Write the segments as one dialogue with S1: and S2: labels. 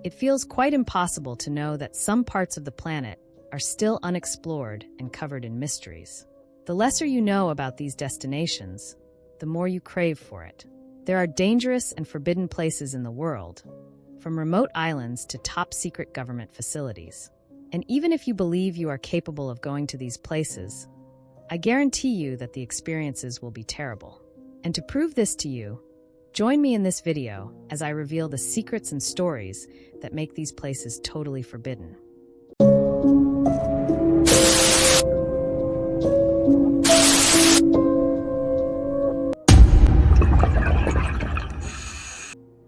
S1: It feels quite impossible to know that some parts of the planet are still unexplored and covered in mysteries. The lesser you know about these destinations, the more you crave for it. There are dangerous and forbidden places in the world, from remote islands to top-secret government facilities. And even if you believe you are capable of going to these places, I guarantee you that the experiences will be terrible. And to prove this to you, join me in this video as I reveal the secrets and stories that make these places totally forbidden.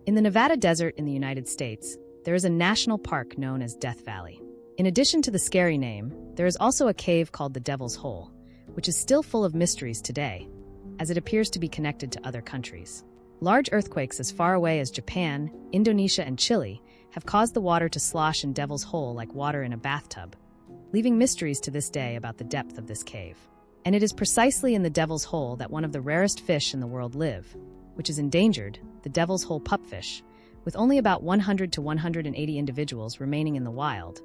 S1: In the Nevada desert in the United States, there is a national park known as Death Valley. In addition to the scary name, there is also a cave called the Devil's Hole, which is still full of mysteries today, as it appears to be connected to other countries. Large earthquakes as far away as Japan, Indonesia, and Chile have caused the water to slosh in Devil's Hole like water in a bathtub, leaving mysteries to this day about the depth of this cave. And it is precisely in the Devil's Hole that one of the rarest fish in the world live, which is endangered, the Devil's Hole pupfish, with only about 100 to 180 individuals remaining in the wild.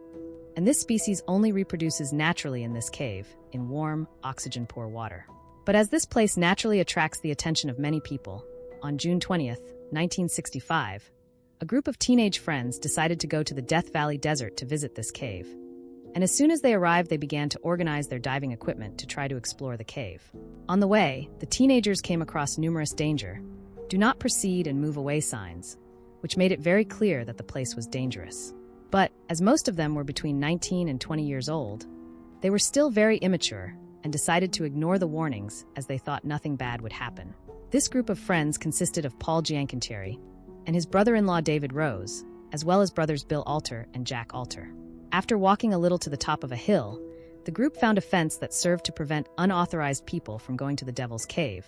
S1: And this species only reproduces naturally in this cave, in warm, oxygen-poor water. But as this place naturally attracts the attention of many people, on June 20th, 1965, a group of teenage friends decided to go to the Death Valley Desert to visit this cave. And as soon as they arrived, they began to organize their diving equipment to try to explore the cave. On the way, the teenagers came across numerous danger, "Do not proceed and move away" signs, which made it very clear that the place was dangerous. But, as most of them were between 19 and 20 years old, they were still very immature and decided to ignore the warnings as they thought nothing bad would happen. This group of friends consisted of Paul Giancantieri and his brother-in-law David Rose, as well as brothers Bill Alter and Jack Alter. After walking a little to the top of a hill, the group found a fence that served to prevent unauthorized people from going to the Devil's Cave.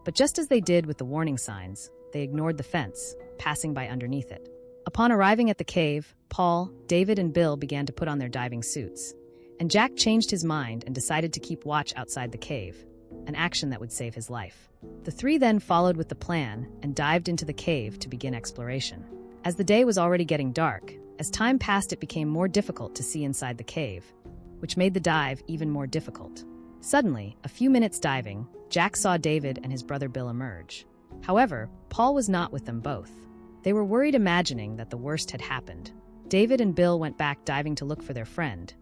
S1: But just as they did with the warning signs, they ignored the fence, passing by underneath it. Upon arriving at the cave, Paul, David, and Bill began to put on their diving suits, and Jack changed his mind and decided to keep watch outside the cave, an action that would save his life. The three then followed with the plan and dived into the cave to begin exploration. As the day was already getting dark, as time passed it became more difficult to see inside the cave, which made the dive even more difficult. Suddenly, a few minutes diving, Jack saw David and his brother Bill emerge. However, Paul was not with them both. They were worried, imagining that the worst had happened. David and Bill went back diving to look for their friend,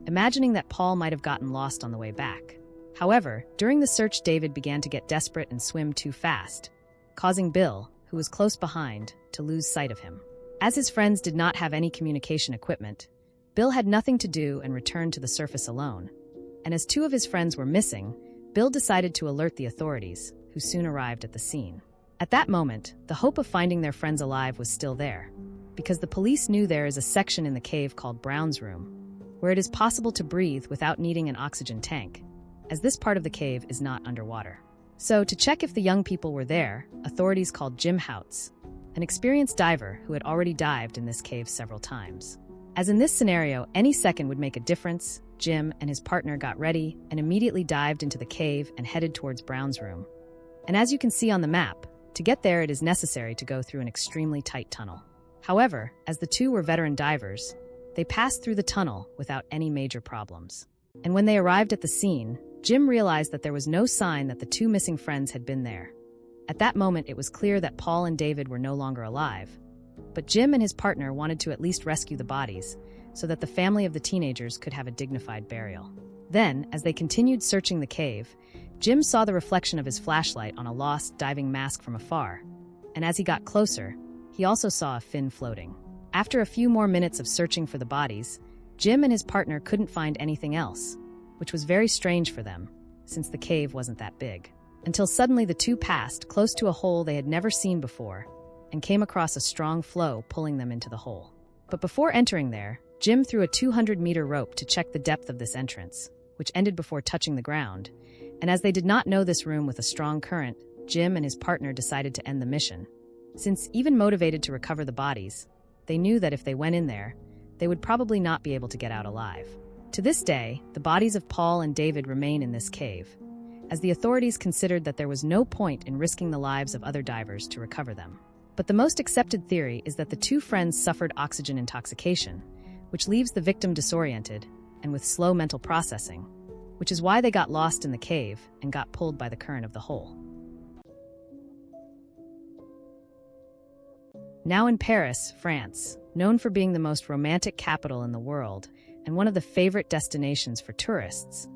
S1: imagining that Paul might have gotten lost on the way back. However, during the search, David began to get desperate and swim too fast, causing Bill, who was close behind, to lose sight of him. As his friends did not have any communication equipment, Bill had nothing to do and returned to the surface alone. And as two of his friends were missing, Bill decided to alert the authorities, who soon arrived at the scene. At that moment, the hope of finding their friends alive was still there, because the police knew there is a section in the cave called Brown's Room, where it is possible to breathe without needing an oxygen tank, as this part of the cave is not underwater. So, to check if the young people were there, authorities called Jim Houts, an experienced diver who had already dived in this cave several times. As in this scenario, any second would make a difference, Jim and his partner got ready and immediately dived into the cave and headed towards Brown's Room. And as you can see on the map, to get there it is necessary to go through an extremely tight tunnel. However, as the two were veteran divers, they passed through the tunnel without any major problems. And when they arrived at the scene, Jim realized that there was no sign that the two missing friends had been there. At that moment, it was clear that Paul and David were no longer alive. But Jim and his partner wanted to at least rescue the bodies, so that the family of the teenagers could have a dignified burial. Then, as they continued searching the cave, Jim saw the reflection of his flashlight on a lost diving mask from afar, and as he got closer, he also saw a fin floating. After a few more minutes of searching for the bodies, Jim and his partner couldn't find anything else, which was very strange for them, since the cave wasn't that big. Until suddenly the two passed close to a hole they had never seen before, and came across a strong flow pulling them into the hole. But before entering there, Jim threw a 200-meter rope to check the depth of this entrance, which ended before touching the ground. And as they did not know this room with a strong current, Jim and his partner decided to end the mission. Since, even motivated to recover the bodies, they knew that if they went in there, they would probably not be able to get out alive. To this day, the bodies of Paul and David remain in this cave, as the authorities considered that there was no point in risking the lives of other divers to recover them. But the most accepted theory is that the two friends suffered oxygen intoxication, which leaves the victim disoriented and with slow mental processing, which is why they got lost in the cave and got pulled by the current of the hole. Now in Paris, France, known for being the most romantic capital in the world and one of the favorite destinations for tourists.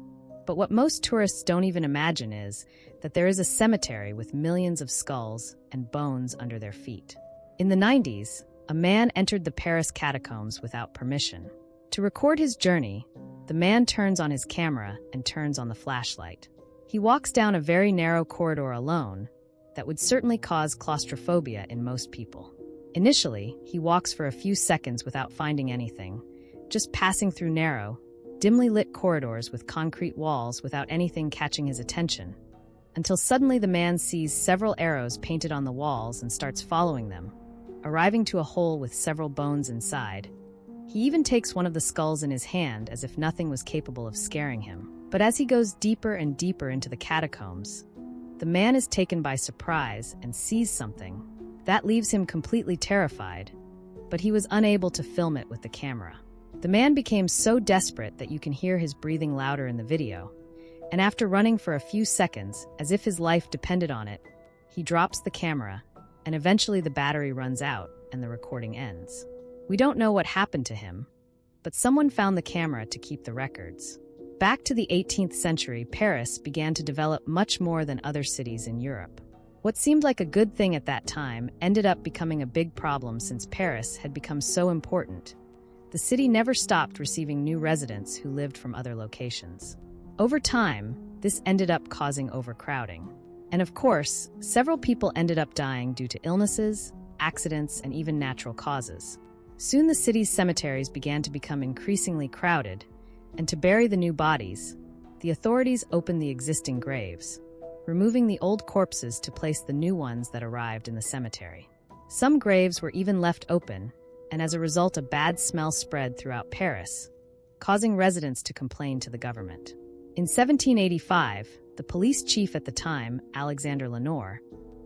S1: But what most tourists don't even imagine is that there is a cemetery with millions of skulls and bones under their feet. In the 90s, a man entered the Paris Catacombs without permission. To record his journey, the man turns on his camera and turns on the flashlight. He walks down a very narrow corridor alone that would certainly cause claustrophobia in most people. Initially, he walks for a few seconds without finding anything, just passing through narrow, dimly lit corridors with concrete walls without anything catching his attention, until suddenly the man sees several arrows painted on the walls and starts following them, arriving to a hole with several bones inside. He even takes one of the skulls in his hand as if nothing was capable of scaring him. But as he goes deeper and deeper into the catacombs, the man is taken by surprise and sees something. That leaves him completely terrified, but he was unable to film it with the camera. The man became so desperate that you can hear his breathing louder in the video, and after running for a few seconds, as if his life depended on it, he drops the camera, and eventually the battery runs out and the recording ends. We don't know what happened to him, but someone found the camera to keep the records. Back to the 18th century, Paris began to develop much more than other cities in Europe. What seemed like a good thing at that time ended up becoming a big problem since Paris had become so important. The city never stopped receiving new residents who lived from other locations. Over time, this ended up causing overcrowding. And of course, several people ended up dying due to illnesses, accidents, and even natural causes. Soon the city's cemeteries began to become increasingly crowded, and to bury the new bodies, the authorities opened the existing graves, removing the old corpses to place the new ones that arrived in the cemetery. Some graves were even left open, and as a result a bad smell spread throughout Paris, causing residents to complain to the government. In 1785, the police chief at the time, Alexander Lenoir,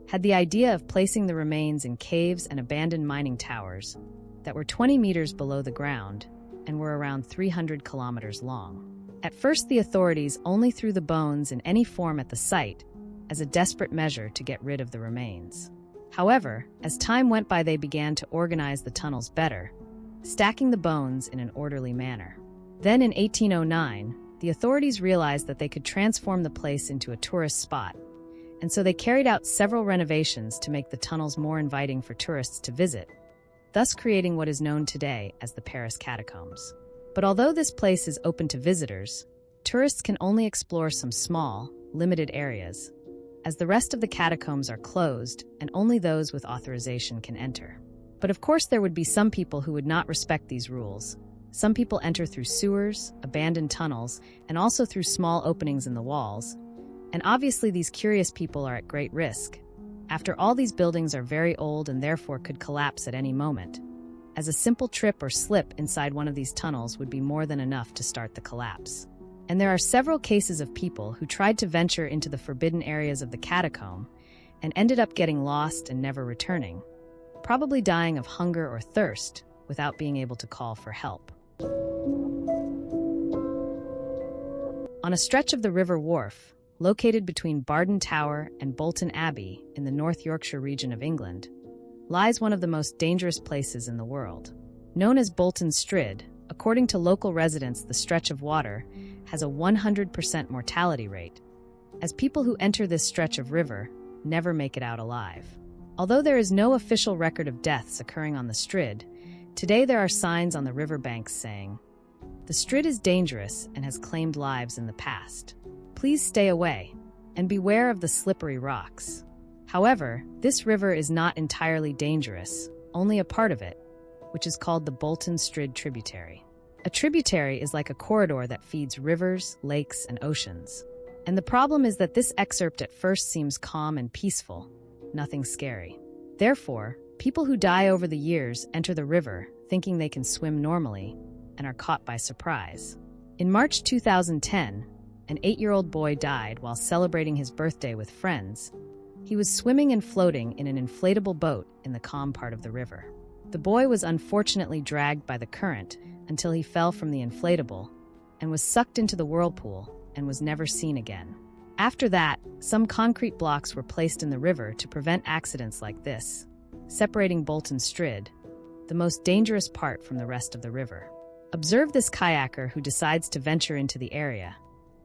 S1: had the idea of placing the remains in caves and abandoned mining towers that were 20 meters below the ground and were around 300 kilometers long. At first, the authorities only threw the bones in any form at the site as a desperate measure to get rid of the remains. However, as time went by, they began to organize the tunnels better, stacking the bones in an orderly manner. Then in 1809, the authorities realized that they could transform the place into a tourist spot, and so they carried out several renovations to make the tunnels more inviting for tourists to visit, thus creating what is known today as the Paris Catacombs. But although this place is open to visitors, tourists can only explore some small, limited areas, as the rest of the catacombs are closed and only those with authorization can enter. But of course there would be some people who would not respect these rules. Some people enter through sewers, abandoned tunnels, and also through small openings in the walls, and obviously these curious people are at great risk. After all, these buildings are very old and therefore could collapse at any moment, as a simple trip or slip inside one of these tunnels would be more than enough to start the collapse. And there are several cases of people who tried to venture into the forbidden areas of the catacomb and ended up getting lost and never returning, probably dying of hunger or thirst without being able to call for help. On a stretch of the River Wharfe, located between Barden Tower and Bolton Abbey in the North Yorkshire region of England, lies one of the most dangerous places in the world. Known as Bolton Strid, according to local residents, the stretch of water has a 100% mortality rate, as people who enter this stretch of river never make it out alive. Although there is no official record of deaths occurring on the Strid, today there are signs on the riverbanks saying, "The Strid is dangerous and has claimed lives in the past. Please stay away and beware of the slippery rocks." However, this river is not entirely dangerous, only a part of it, which is called the Bolton Strid tributary. A tributary is like a corridor that feeds rivers, lakes, and oceans. And the problem is that this excerpt at first seems calm and peaceful, nothing scary. Therefore, people who die over the years enter the river thinking they can swim normally and are caught by surprise. In March 2010, an 8-year-old boy died while celebrating his birthday with friends He was swimming and floating in an inflatable boat in the calm part of the river. The boy was unfortunately dragged by the current until he fell from the inflatable and was sucked into the whirlpool and was never seen again. After that, some concrete blocks were placed in the river to prevent accidents like this, separating Bolton Strid, the most dangerous part, from the rest of the river. Observe this kayaker who decides to venture into the area.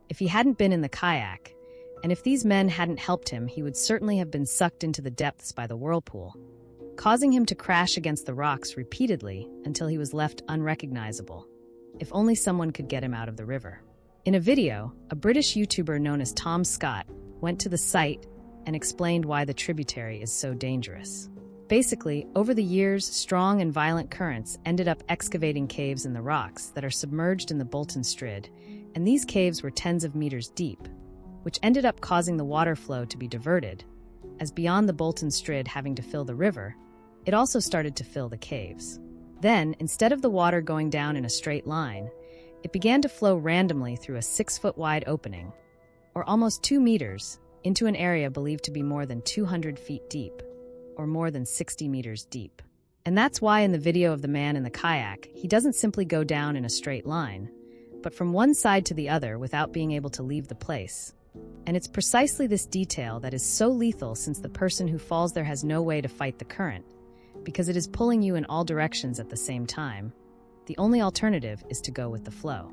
S1: If he hadn't been in the kayak, and if these men hadn't helped him, he would certainly have been sucked into the depths by the whirlpool, causing him to crash against the rocks repeatedly until he was left unrecognizable. If only someone could get him out of the river. In a video, a British YouTuber known as Tom Scott went to the site and explained why the tributary is so dangerous. Basically, over the years, strong and violent currents ended up excavating caves in the rocks that are submerged in the Bolton Strid, and these caves were tens of meters deep, which ended up causing the water flow to be diverted, as beyond the Bolton Strid having to fill the river, it also started to fill the caves. Then, instead of the water going down in a straight line, it began to flow randomly through a 6-foot-wide opening, or almost 2 meters, into an area believed to be more than 200 feet deep, or more than 60 meters deep. And that's why in the video of the man in the kayak, he doesn't simply go down in a straight line, but from one side to the other without being able to leave the place. And it's precisely this detail that is so lethal, since the person who falls there has no way to fight the current, because it is pulling you in all directions at the same time. The only alternative is to go with the flow.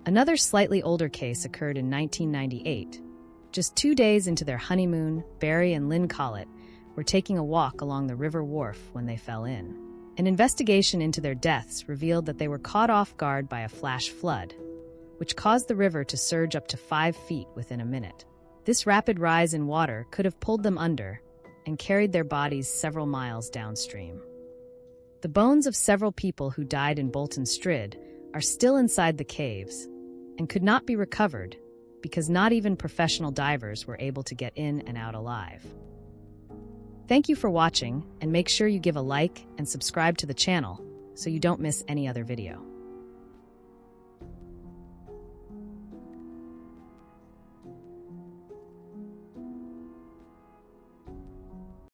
S1: Another slightly older case occurred in 1998. Just 2 days into their honeymoon, Barry and Lynn Collett were taking a walk along the river wharf when they fell in. An investigation into their deaths revealed that they were caught off guard by a flash flood, which caused the river to surge up to 5 feet within a minute. This rapid rise in water could have pulled them under and carried their bodies several miles downstream. The bones of several people who died in Bolton Strid are still inside the caves and could not be recovered because not even professional divers were able to get in and out alive. Thank you for watching, and make sure you give a like and subscribe to the channel so you don't miss any other video.